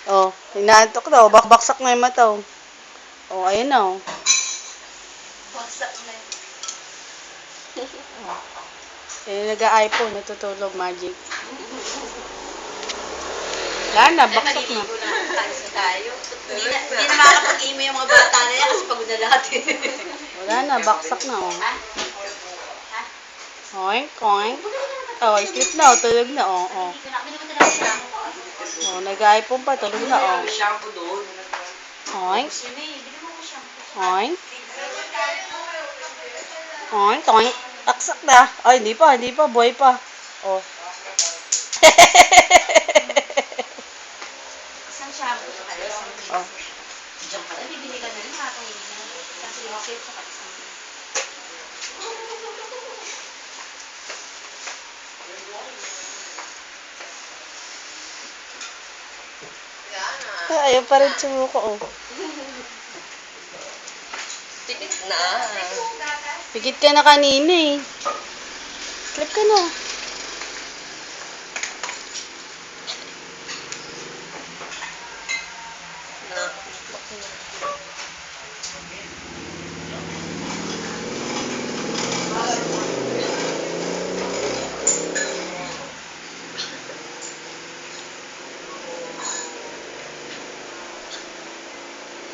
Oh, inaantok na. Oh, bakbaksak na yung mata. Oh, oh ayun na. Oh. Baksak na. Nag-iPhone, natutulog, Magic. Wala na, baksak na. Maliligo na. Talis na tayo. Hindi na makakapag-imo yung mga bata na yan kasi pagod na lahat. Wala na, baksak na. Oh. Ha? Oink, oink. Oh, sleep na. Oh, tulog na. Oh, oh. Oh, nag-iPhone pa, tulog na. Oh. Shampoo doon. Oink. Oink. Oink, oink. Baksak na. Ay, hindi pa. Buhay pa. Oh. Isang shampoo sa kanya. Oh. Diyan pala, bibili ka na rin makakainin na. Isang silisil sa isang. Ayaw pa rin sumuko, oh. Tikit na. Pikit ka na kanina, eh. Sleep ka na.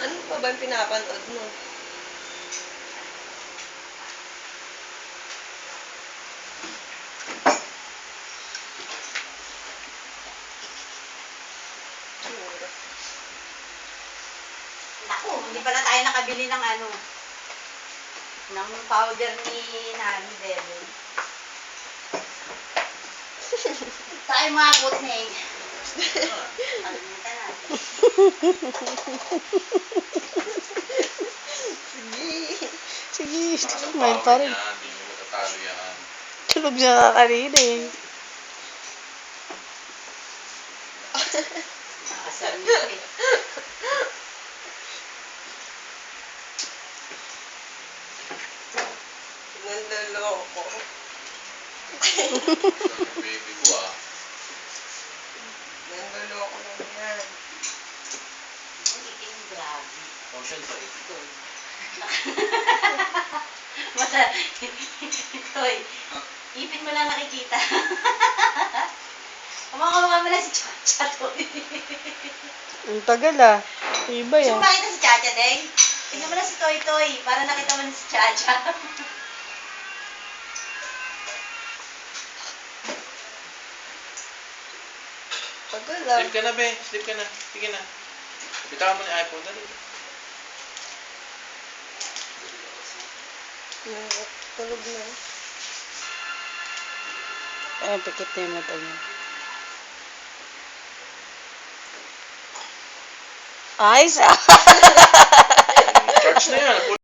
Ano pa ba yung pinapanood mo? Naku, hindi pala tayo nakabili ng ano, ng powder ni Nani Bebe. Tayo mga putning. Pagalitan natin. Sige, may pa rin. Hindi mo matatalo yan. Tulog siya ka kanina, eh. Nakasal niya eh. Nandaloko. Baby ko ah. Nandaloko na yan. Ang grabe. Ocean pa ito. Mata, Toy, ipin mo lang nakikita. Kumakawa mo lang si Chacha, Toy. Ang tagal, ah. Iba Gusto yan. mo makita si Chacha, Deng? Tingnan mo lang si Toy Toy, para nakita mo na si Chacha. Pagod lang. Sleep ka na, be. Sleep ka na. Sige na. Bitawan mo ni iPhone. Dali. Tulog na. Ay, pikit na yung mata niya. Ay, sa... Charge na yan.